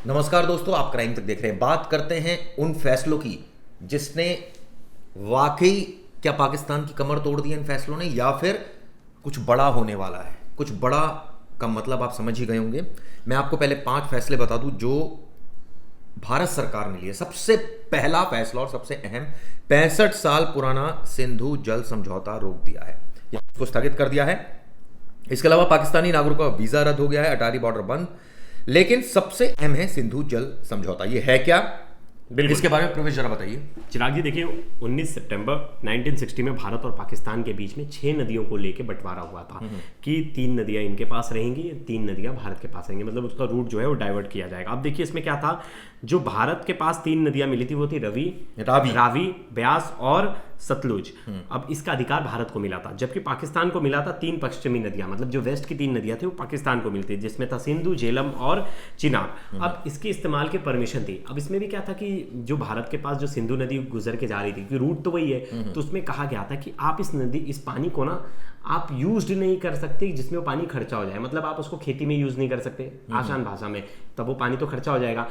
नमस्कार दोस्तों, आप क्राइम तक देख रहे हैं। बात करते हैं उन फैसलों की जिसने वाकई क्या पाकिस्तान की कमर तोड़ दी इन फैसलों ने, या फिर कुछ बड़ा होने वाला है। कुछ बड़ा का मतलब आप समझ ही गए होंगे। मैं आपको पहले 5 फैसले बता दूं जो भारत सरकार ने लिए। सबसे पहला फैसला और सबसे अहम, 65 साल पुराना सिंधु जल समझौता रोक दिया है या उसको स्थगित कर दिया है। इसके अलावा पाकिस्तानी नागरिकों का वीजा रद्द हो गया है, अटारी बॉर्डर बंद। लेकिन सबसे अहम है सिंधु जल समझौता। ये है क्या, बिल्कुल। इसके बारे में प्रवेश जरा बताइए। चिराग जी देखिए, 19 सितंबर 1960 में भारत और पाकिस्तान के बीच में 6 नदियों को लेकर बंटवारा हुआ था कि 3 नदियां इनके पास रहेंगी, 3 नदियां भारत के पास रहेंगी। मतलब उसका रूट जो है वो डाइवर्ट किया जाएगा। अब देखिए इसमें क्या था, जो भारत के पास 3 नदियां मिली थी वो थी रावी, ब्यास और सतलुज। अब इसका अधिकार भारत को मिला था, जबकि पाकिस्तान को मिला था 3 पश्चिमी नदियां, मतलब जो वेस्ट की 3 नदियां थी वो पाकिस्तान को मिलती थी, जिसमें था सिंधु, झेलम और चिनाब। अब इसके इस्तेमाल की परमिशन थी। अब इसमें भी क्या था कि जो भारत के पास जो सिंधु नदी गुजर के जा रही थी, रूट तो वही है, तो उसमें कहा गया था कि आप इस पानी को ना आप यूज्ड नहीं कर सकते जिसमें वो पानी खर्चा हो जाए। मतलब आप उसको खेती में यूज नहीं कर सकते आसान भाषा में, तब वो पानी तो खर्चा हो जाएगा।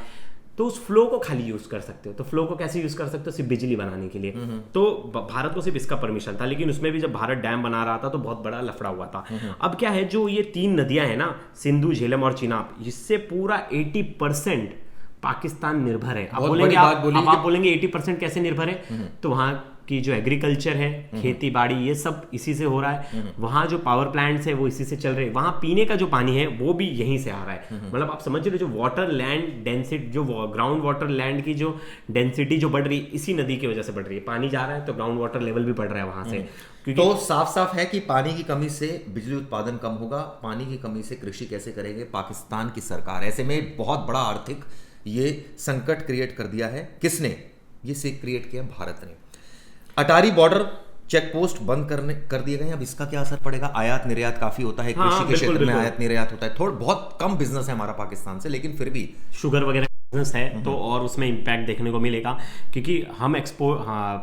तो उस फ्लो को खाली यूज कर सकते हो। तो फ्लो को कैसे यूज कर सकते हो? सिर्फ बिजली बनाने के लिए। तो भारत को सिर्फ इसका परमिशन था, लेकिन उसमें भी जब भारत डैम बना रहा था तो बहुत बड़ा लफड़ा हुआ था। अब क्या है, जो ये 3 नदियां हैं ना, सिंधु, झेलम और चिनाब, इससे पूरा 80% पाकिस्तान निर्भर है। अब आप बोलेंगे 80% कैसे निर्भर है? तो वहां की जो एग्रीकल्चर है, खेती बाड़ी, ये सब इसी से हो रहा है। वहां जो पावर प्लांट्स है वो इसी से चल रहे हैं। वहां पीने का जो पानी है वो भी यहीं से आ रहा है। मतलब आप समझ रहे हो, जो वाटर लैंड डेंसिटी, जो ग्राउंड वाटर लैंड की जो डेंसिटी जो बढ़ रही है, इसी नदी की वजह से बढ़ रही है। पानी जा रहा है तो ग्राउंड वाटर लेवल भी बढ़ रहा है वहां से। तो साफ साफ है कि पानी की कमी से बिजली उत्पादन कम होगा, पानी की कमी से कृषि कैसे करेंगे पाकिस्तान की सरकार। ऐसे में बहुत बड़ा आर्थिक ये संकट क्रिएट कर दिया है। किसने ये क्रिएट किया? भारत ने। अटारी बॉर्डर चेक पोस्ट बंद कर दिए गए हैं। अब इसका क्या असर पड़ेगा? आयात निर्यात काफी होता है, कृषि के क्षेत्र में आयात निर्यात होता है। थोड़ा बहुत कम बिजनेस है हमारा पाकिस्तान से, लेकिन फिर भी शुगर वगैरह बिजनेस है तो और उसमें इंपैक्ट देखने को मिलेगा, क्योंकि हम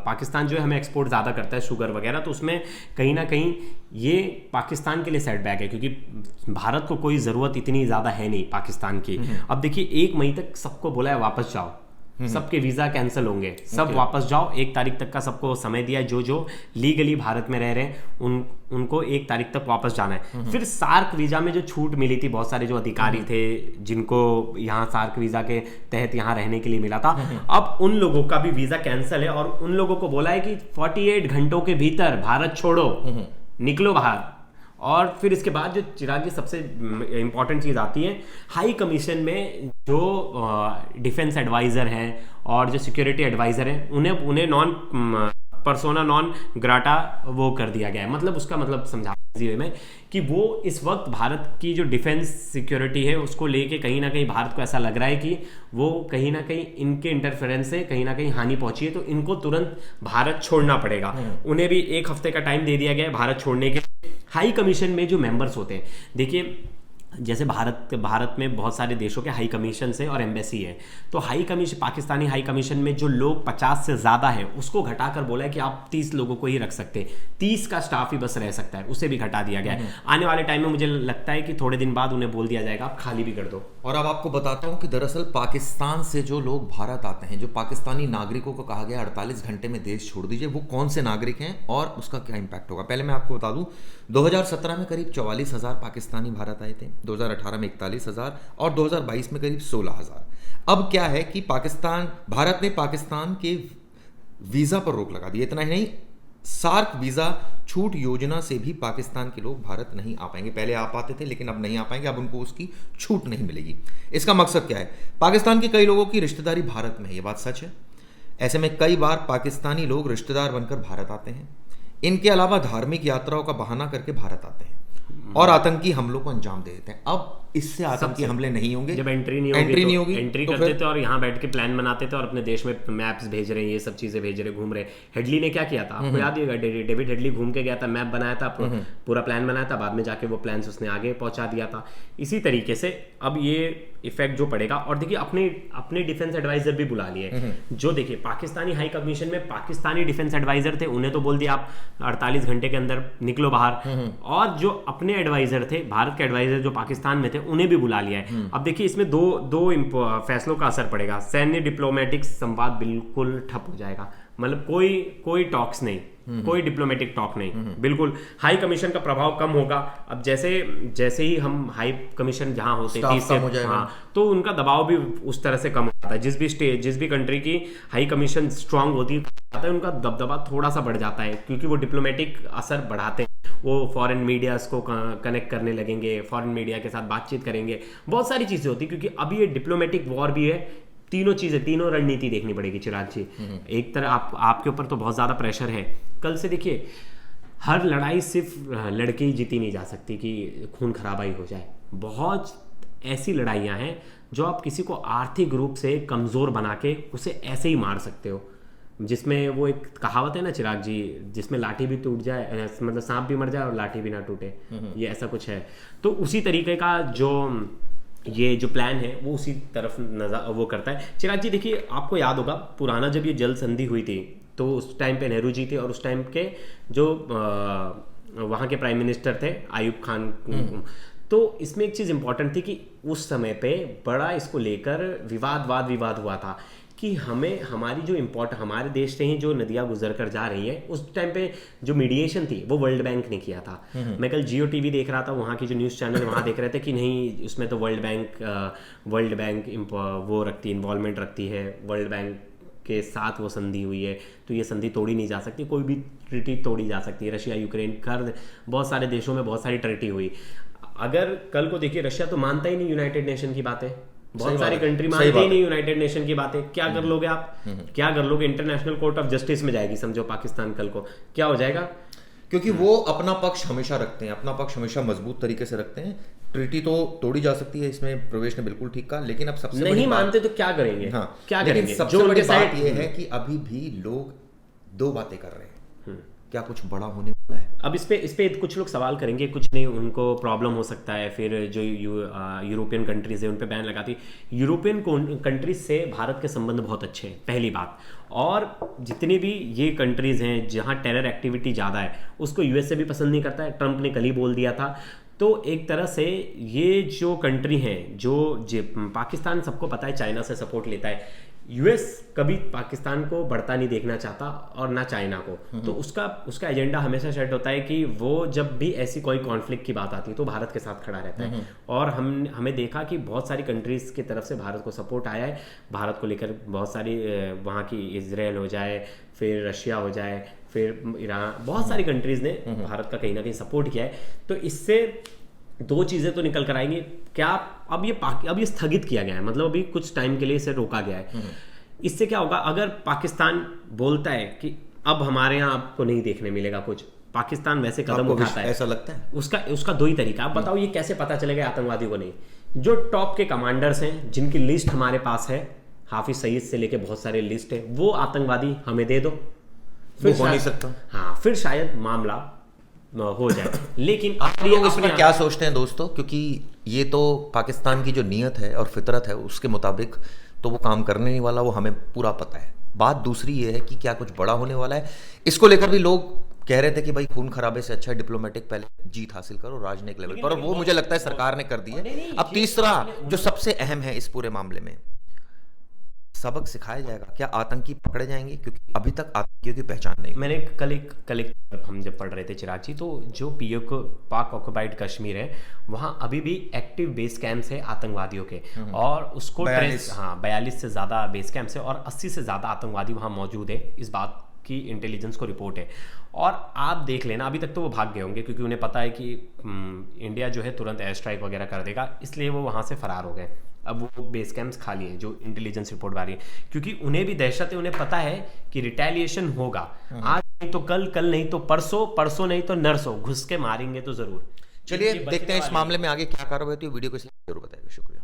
पाकिस्तान जो है हमें एक्सपोर्ट ज़्यादा करता है शुगर वगैरह। तो उसमें कहीं ना कहीं ये पाकिस्तान के लिए सेटबैक है, क्योंकि भारत को कोई ज़रूरत इतनी ज़्यादा है नहीं पाकिस्तान की। अब देखिए 1 मई तक सबको बोला है वापस जाओ, सबके वीजा कैंसिल होंगे, सब वापस जाओ। 1 तारीख तक का सबको समय दिया है। जो लीगली भारत में रह रहे हैं उनको 1 तारीख तक वापस जाना है। फिर सार्क वीजा में जो छूट मिली थी, बहुत सारे जो अधिकारी थे जिनको यहाँ सार्क वीजा के तहत यहाँ रहने के लिए मिला था, अब उन लोगों का भी वीजा कैंसिल है। और उन लोगों को बोला है कि 48 घंटों के भीतर भारत छोड़ो, निकलो बाहर। और फिर इसके बाद जो चिराग जी सबसे इंपॉर्टेंट चीज़ आती है, हाई कमीशन में जो डिफेंस एडवाइज़र हैं और जो सिक्योरिटी एडवाइज़र हैं उन्हें नॉन पर्सोना नॉन ग्राटा वो कर दिया गया है। मतलब उसका मतलब समझा में कि वो इस वक्त भारत की जो डिफेंस सिक्योरिटी है उसको लेके कहीं ना कहीं भारत को ऐसा लग रहा है कि वो कहीं ना कहीं इनके इंटरफेरेंस से कहीं ना कहीं हानि पहुंची है, तो इनको तुरंत भारत छोड़ना पड़ेगा। उन्हें भी 1 हफ्ते का टाइम दे दिया गया है भारत छोड़ने के। हाई कमीशन में जो मेंबर्स होते हैं, देखिए जैसे भारत में बहुत सारे देशों के हाई कमीशन है और एम्बेसी है। तो high commission, Pakistani high commission में जो लोग 50 से ज़्यादा है उसको घटाकर बोला है कि आप 30 लोगों को ही रख सकते हैं, 30 का स्टाफ ही बस रह सकता है, उसे भी घटा दिया गया है। आने वाले टाइम में मुझे लगता है कि थोड़े दिन बाद उन्हें बोल दिया जाएगा आप खाली भी कर दो। और अब आपको बताता हूं कि दरअसल पाकिस्तान से जो लोग भारत आते हैं, जो पाकिस्तानी नागरिकों को कहा गया 48 घंटे में देश छोड़ दीजिए, वो कौन से नागरिक हैं और उसका क्या इंपैक्ट होगा। पहले मैं आपको बता दूं, 2017 में करीब 44,000 पाकिस्तानी भारत आए थे, 2018 में 41,000 और 2022 में करीब 16,000। अब क्या है कि भारत ने पाकिस्तान के वीजा पर रोक लगा दी। इतना ही नहीं, सार्क वीजा छूट योजना से भी पाकिस्तान के लोग भारत नहीं आ पाएंगे। पहले आ पाते थे लेकिन अब नहीं आ पाएंगे, अब उनको उसकी छूट नहीं मिलेगी। इसका मकसद क्या है? पाकिस्तान के कई लोगों की रिश्तेदारी भारत में है, ये बात सच है। ऐसे में कई बार पाकिस्तानी लोग रिश्तेदार बनकर भारत आते हैं। इनके अलावा धार्मिक यात्राओं का बहाना करके भारत आते हैं और आतंकी हमलों को अंजाम दे देते हैं। अब इससे आतंकी हमले नहीं होंगे जब एंट्री नहीं होगी। एंट्री करते थे और यहाँ बैठ के प्लान बनाते थे और अपने देश में मैप्स भेज रहे हैं, ये सब चीजें भेज रहे, घूम रहे। हेडली ने क्या किया था आपको याद है? डेविड हेडली घूम के गया था, मैप बनाया था, पूरा प्लान बनाया था, बाद में जाके वो प्लान उसने आगे पहुंचा दिया था। इसी तरीके से अब ये इफेक्ट जो पड़ेगा। और देखिए अपने डिफेंस एडवाइजर भी बुला लिए, जो देखिए पाकिस्तानी हाई कमीशन में पाकिस्तानी डिफेंस एडवाइजर थे, उन्हें तो बोल दिया आप 48 घंटे के अंदर निकलो बाहर। और जो अपने एडवाइजर थे, भारत के एडवाइजर जो पाकिस्तान में थे, हैं उन्हें भी बुला लिया है। अब देखिए इसमें दो फैसलों का असर पड़ेगा। सैन्य डिप्लोमेटिक संवाद बिल्कुल ठप हो जाएगा, मतलब कोई टॉक्स नहीं, कोई डिप्लोमेटिक टॉक नहीं, बिल्कुल। हाई कमीशन का प्रभाव कम होगा। अब जैसे ही हम हाई कमीशन जहां होते हैं, हाँ, तो उनका दबाव भी उस तरह से कम होता है। जिस भी कंट्री की हाई कमीशन स्ट्रांग होती है उनका दबदबा थोड़ा सा बढ़ जाता है, क्योंकि वो डिप्लोमेटिक असर बढ़ाते हैं। वो फॉरेन मीडिया को कनेक्ट करने लगेंगे, फॉरेन मीडिया के साथ बातचीत करेंगे, बहुत सारी चीजें होती है, क्योंकि अभी ये डिप्लोमेटिक वॉर भी है। तीनों रणनीति देखनी पड़ेगी चिराग जी। एक तरह आपके ऊपर तो बहुत ज्यादा प्रेशर है। कल से देखिए, हर लड़ाई सिर्फ लड़के ही जीती नहीं जा सकती कि खून खराबाई हो जाए। बहुत ऐसी लड़ाइयाँ हैं जो आप किसी को आर्थिक रूप से कमज़ोर बना के उसे ऐसे ही मार सकते हो, जिसमें वो एक कहावत है ना चिराग जी, जिसमें लाठी भी टूट जाए, मतलब सांप भी मर जाए और लाठी भी ना टूटे, ये ऐसा कुछ है। तो उसी तरीके का ये जो प्लान है वो उसी तरफ नजर वो करता है। चिराग जी देखिए, आपको याद होगा पुराना जब ये जल संधि हुई थी तो उस टाइम पे नेहरू जी थे, और उस टाइम के जो वहाँ के प्राइम मिनिस्टर थे आयुब खान। तो इसमें एक चीज़ इंपॉर्टेंट थी कि उस समय पे बड़ा इसको लेकर विवाद हुआ था कि हमारी जो हमारे देश से ही जो नदियाँ गुजर कर जा रही है, उस टाइम पे जो मीडिएशन थी वो वर्ल्ड बैंक ने किया था। मैं कल जियो टीवी देख रहा था, वहाँ की जो न्यूज़ चैनल वहाँ देख रहे थे कि नहीं, उसमें तो वर्ल्ड बैंक वो रखती इन्वॉल्वमेंट रखती है, वर्ल्ड बैंक के साथ वो संधि हुई है, तो ये संधि तोड़ी नहीं जा सकती, कोई भी ट्रीटी तोड़ी जा सकती है। रशिया, यूक्रेन, कर बहुत सारे देशों में बहुत सारी ट्रीटी हुई। अगर कल को देखिए, रशिया तो मानता ही नहीं यूनाइटेड नेशन की बातें, बहुत सारी कंट्री मानते ही नहीं यूनाइटेड नेशन की बातें। क्या कर लोगे आप? क्या कर लोगे? इंटरनेशनल कोर्ट ऑफ जस्टिस में जाएगी समझो पाकिस्तान, कल को क्या हो जाएगा? क्योंकि वो अपना पक्ष हमेशा रखते हैं, अपना पक्ष हमेशा मजबूत तरीके से रखते हैं। ट्रीटी तो तोड़ी जा सकती है, इसमें प्रवेश ने बिल्कुल ठीक कहा, लेकिन अब सबसे नहीं मानते तो क्या करेंगे? हाँ, क्या लेकिन करेंगे? सबसे बड़ी बात यह है कि अभी भी लोग दो बातें कर रहे हैं। क्या कुछ बड़ा होने वाला है? अब इस पे कुछ लोग सवाल करेंगे, कुछ नहीं, उनको प्रॉब्लम हो सकता है। फिर जो यूरोपियन कंट्रीज है उन पे बैन लगाती। यूरोपियन कंट्रीज से भारत के संबंध बहुत अच्छे हैं, पहली बात। और जितने भी ये कंट्रीज हैं जहाँ टेरर एक्टिविटी ज़्यादा है, उसको यूएसए भी पसंद नहीं करता है। ट्रंप ने कल ही बोल दिया था। तो एक तरह से ये जो कंट्री हैं, जो पाकिस्तान सबको पता है चाइना से सपोर्ट लेता है, यूएस कभी पाकिस्तान को बढ़ता नहीं देखना चाहता, और ना चाइना को। तो उसका एजेंडा हमेशा सेट होता है कि वो जब भी ऐसी कोई कॉन्फ्लिक्ट की बात आती है तो भारत के साथ खड़ा रहता है। और हमें देखा कि बहुत सारी कंट्रीज की तरफ से भारत को सपोर्ट आया है। भारत को लेकर बहुत सारी, वहाँ की इजराइल हो जाए, फिर रशिया हो जाए, फिर ईरान, बहुत सारी कंट्रीज ने भारत का कहीं ना कहीं सपोर्ट किया है। तो इससे दो चीज़ें तो निकल कर आएंगी। क्या अब ये स्थगित किया गया है, मतलब अभी कुछ टाइम के लिए इसे रोका गया है। इससे क्या होगा? अगर पाकिस्तान बोलता है कि अब हमारे यहाँ आपको नहीं देखने मिलेगा कुछ, पाकिस्तान वैसे कदम उठाता है, ऐसा लगता है? उसका दो ही तरीका। आप बताओ ये कैसे पता चलेगा आतंकवादियों को? नहीं, जो टॉप के कमांडर्स हैं, जिनकी लिस्ट हमारे पास है, हाफिज सईद से लेके बहुत सारे लिस्ट है, वो आतंकवादी हमें दे दो, फिर हो नहीं सकता। हाँ, फिर शायद मामला हो जाए। लेकिन आप लोग इसमें क्या सोचते हैं दोस्तों? क्योंकि ये तो पाकिस्तान की जो नीयत है और फितरत है उसके मुताबिक तो वो काम करने नहीं वाला, वो हमें पूरा पता है। बात दूसरी ये है कि क्या कुछ बड़ा होने वाला है? इसको लेकर भी लोग कह रहे थे कि भाई खून खराबे से अच्छा डिप्लोमेटिक पहले जीत हासिल करो राजनयिक लेवल पर, और वो मुझे लगता है सरकार ने कर दी है। अब तीसरा जो सबसे अहम है इस पूरे मामले में, सबक सिखाया जाएगा। क्या आतंकी पकड़े जाएंगे? क्योंकि अभी तक आतंकियों की पहचान नहीं। मैंने कल एक हम जब पढ़ रहे थे चिराग जी, तो जो पाक ऑक्युपाइड कश्मीर है, वहाँ अभी भी एक्टिव बेस कैंप्स है आतंकवादियों के, और उसको 42 से ज़्यादा बेस कैंप्स है, और 80 से ज़्यादा आतंकवादी वहाँ मौजूद है। इस बात की इंटेलिजेंस को रिपोर्ट है। और आप देख लेना, अभी तक तो वो भाग गए होंगे, क्योंकि उन्हें पता है कि इंडिया जो है तुरंत एयर स्ट्राइक वगैरह कर देगा, इसलिए वो वहाँ से फरार हो गए। अब वो बेस कैंप्स खाली हैं, जो इंटेलिजेंस रिपोर्ट आ रही है, क्योंकि उन्हें भी दहशत है। उन्हें पता है कि रिटेलिएशन होगा, आज नहीं तो कल नहीं तो परसों नहीं तो नरसों, घुस के मारेंगे तो जरूर। चलिए देखते हैं इस मामले में आगे क्या कार्रवाई होती है। वीडियो को जरूर बताइएगा। शुक्रिया।